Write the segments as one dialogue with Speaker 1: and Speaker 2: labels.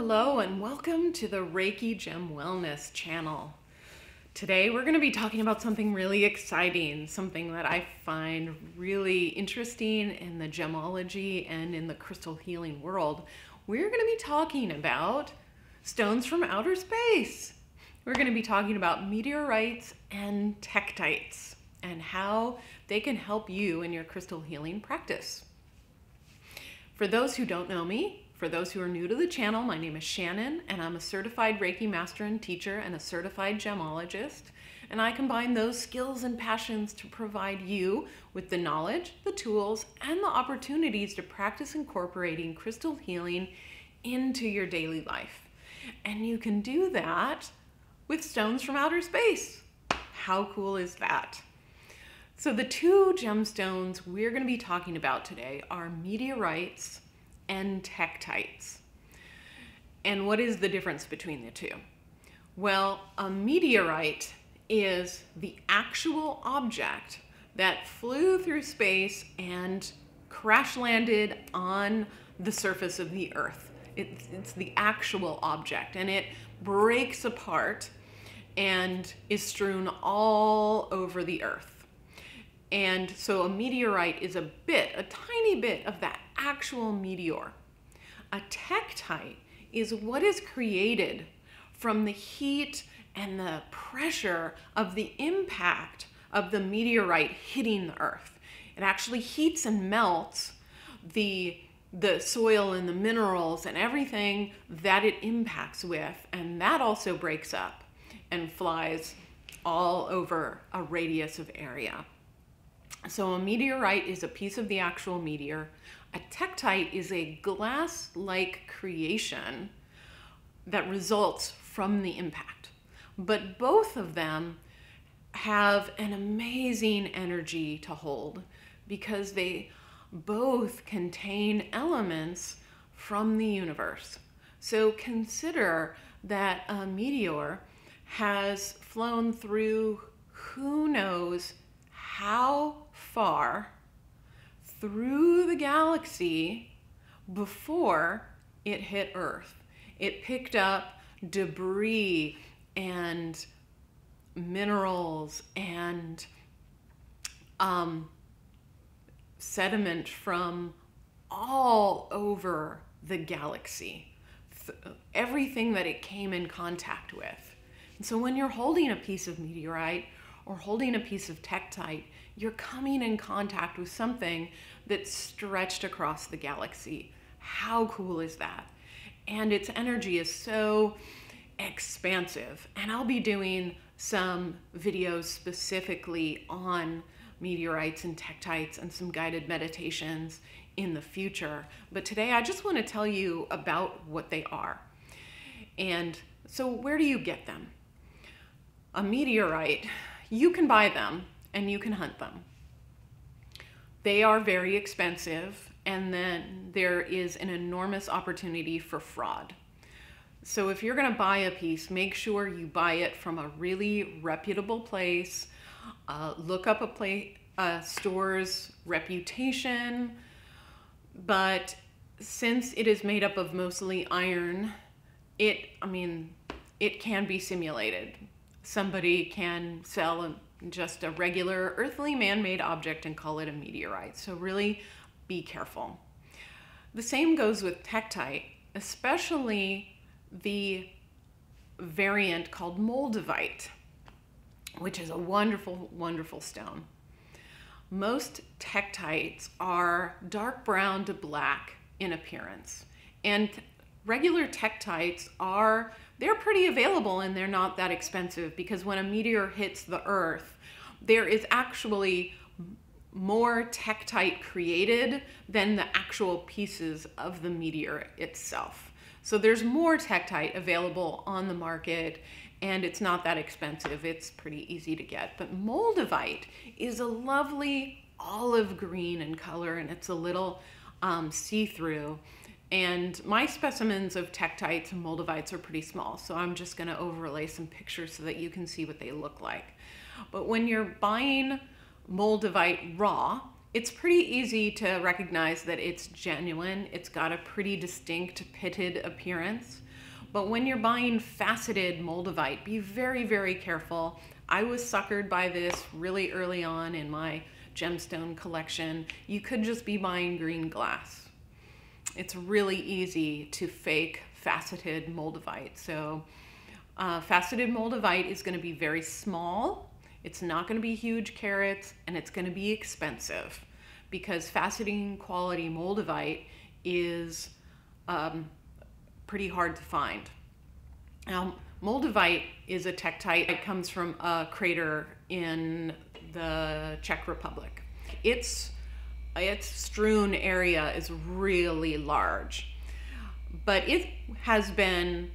Speaker 1: Hello and welcome to the Reiki Gem Wellness channel. Today we're going to be talking about something really exciting, something that I find really interesting in the gemology and in the crystal healing world. We're going to be talking about stones from outer space. We're going to be talking about meteorites and tektites and how they can help you in your crystal healing practice. For those who don't know me, for those who are new to the channel, my name is Shannon, and I'm a certified Reiki master and teacher and a certified gemologist. And I combine those skills and passions to provide you with the knowledge, the tools, and the opportunities to practice incorporating crystal healing into your daily life. And you can do that with stones from outer space. How cool is that? So the two gemstones we're going to be talking about today are meteorites and tektites. And what is the difference between the two? Well, a meteorite is the actual object that flew through space and crash landed on the surface of the earth. It's the actual object, and it breaks apart and is strewn all over the earth. And so a meteorite is a tiny bit of that actual meteor. A tektite is what is created from the heat and the pressure of the impact of the meteorite hitting the earth. It actually heats and melts the soil and the minerals and everything that it impacts with, and that also breaks up and flies all over a radius of area. So a meteorite is a piece of the actual meteor. A tektite is a glass-like creation that results from the impact. But both of them have an amazing energy to hold because they both contain elements from the universe. So consider that a meteor has flown through who knows how far through the galaxy before it hit Earth. It picked up debris and minerals and sediment from all over the galaxy, everything that it came in contact with. And so when you're holding a piece of meteorite or holding a piece of tektite, you're coming in contact with something that's stretched across the galaxy. How cool is that? And its energy is so expansive. And I'll be doing some videos specifically on meteorites and tektites and some guided meditations in the future. But today I just want to tell you about what they are. And so where do you get them? A meteorite, you can buy them and you can hunt them. They are very expensive, and then there is an enormous opportunity for fraud. So if you're going to buy a piece, make sure you buy it from a really reputable place. Look up a store's reputation. But since it is made up of mostly iron, it can be simulated. Somebody can sell just a regular earthly man-made object and call it a meteorite. So really be careful. The same goes with tektite, especially the variant called Moldavite, which is a wonderful, wonderful stone. Most tektites are dark brown to black in appearance, and regular tektites they're pretty available and they're not that expensive because when a meteor hits the earth, there is actually more tektite created than the actual pieces of the meteor itself. So there's more tektite available on the market and it's not that expensive. It's pretty easy to get. But Moldavite is a lovely olive green in color and it's a little see-through. And my specimens of tektites and moldavites are pretty small, so I'm just going to overlay some pictures so that you can see what they look like. But when you're buying moldavite raw, it's pretty easy to recognize that it's genuine. It's got a pretty distinct pitted appearance. But when you're buying faceted moldavite, be very, very careful. I was suckered by this really early on in my gemstone collection. You could just be buying green glass. It's really easy to fake faceted moldavite. So faceted moldavite is going to be very small. It's not going to be huge carats, and it's going to be expensive because faceting quality moldavite is pretty hard to find. Now, moldavite is a tektite. It comes from a crater in the Czech Republic. Its strewn area is really large, but it has been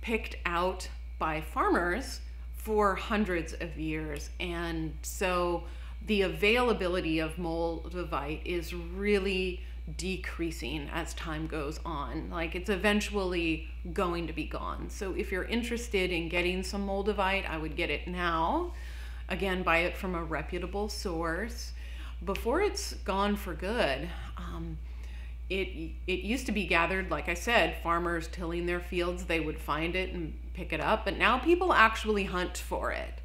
Speaker 1: picked out by farmers for hundreds of years, and so the availability of moldavite is really decreasing as time goes on. Like, it's eventually going to be gone. So if you're interested in getting some moldavite, I would get it now. Again, buy it from a reputable source before it's gone for good. It used to be gathered, like I said, farmers tilling their fields, they would find it and pick it up, but now people actually hunt for it.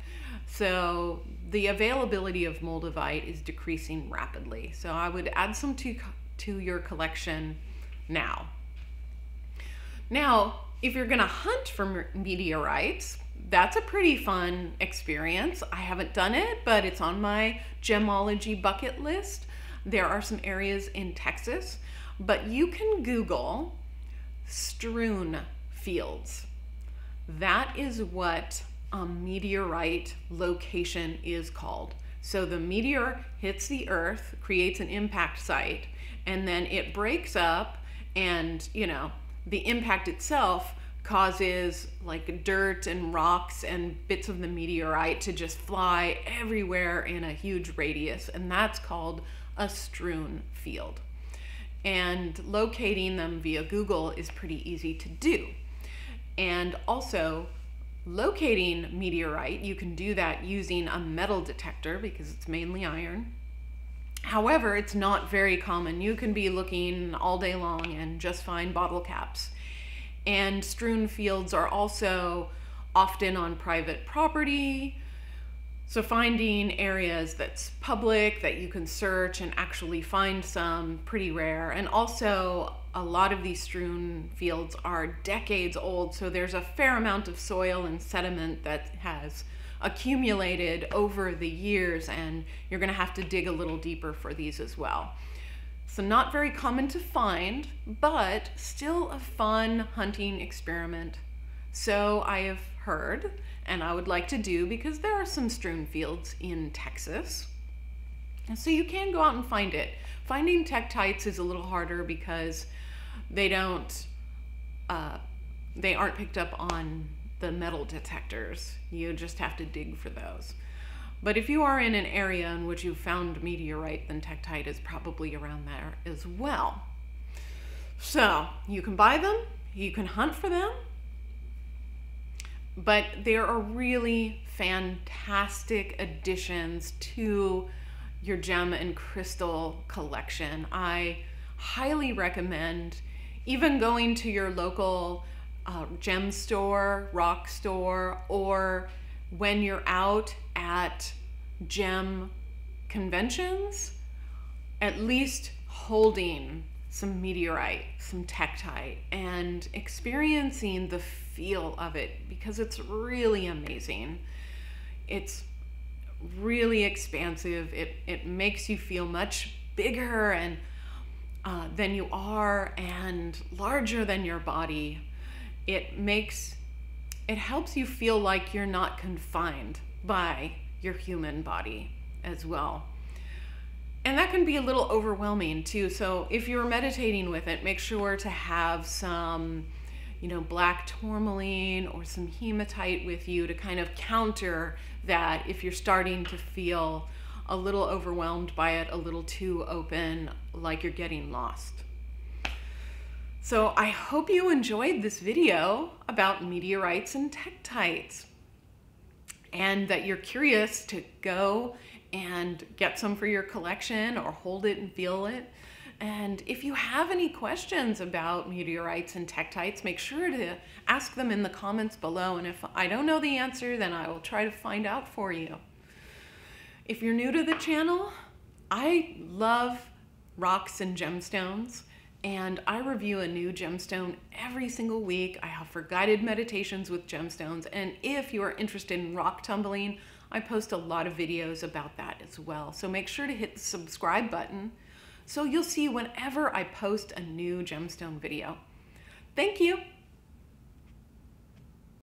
Speaker 1: So the availability of moldavite is decreasing rapidly. So I would add some to your collection now. Now, if you're gonna hunt for meteorites, that's a pretty fun experience. I haven't done it, but it's on my gemology bucket list. There are some areas in Texas, but you can Google strewn fields. That is what a meteorite location is called. So the meteor hits the earth, creates an impact site, and then it breaks up, and the impact itself causes like dirt and rocks and bits of the meteorite to just fly everywhere in a huge radius, and that's called a strewn field. And locating them via Google is pretty easy to do. And also, locating meteorite, you can do that using a metal detector because it's mainly iron. However, it's not very common. You can be looking all day long and just find bottle caps. And strewn fields are also often on private property. So finding areas that's public that you can search and actually find some, pretty rare. And also, a lot of these strewn fields are decades old, so there's a fair amount of soil and sediment that has accumulated over the years, and you're gonna have to dig a little deeper for these as well. So not very common to find, but still a fun hunting experiment. So I have heard, and I would like to do, because there are some strewn fields in Texas. And so you can go out and find it. Finding tektites is a little harder because they aren't picked up on the metal detectors. You just have to dig for those. But if you are in an area in which you found meteorite, then tektite is probably around there as well. So you can buy them, you can hunt for them, but there are really fantastic additions to your gem and crystal collection. I highly recommend even going to your local gem store, rock store, or when you're out at gem conventions, at least holding some meteorite, some tektite, and experiencing the feel of it, because it's really amazing. It's really expansive. It makes you feel much bigger and than you are, and larger than your body. It helps you feel like you're not confined by your human body as well. And that can be a little overwhelming too. So if you're meditating with it, make sure to have some, black tourmaline or some hematite with you to kind of counter that if you're starting to feel a little overwhelmed by it, a little too open, like you're getting lost. So I hope you enjoyed this video about meteorites and tektites, and that you're curious to go and get some for your collection or hold it and feel it. And if you have any questions about meteorites and tektites, make sure to ask them in the comments below. And if I don't know the answer, then I will try to find out for you. If you're new to the channel, I love rocks and gemstones, and I review a new gemstone every single week. I offer guided meditations with gemstones, and if you are interested in rock tumbling, I post a lot of videos about that as well. So make sure to hit the subscribe button so you'll see whenever I post a new gemstone video. Thank you.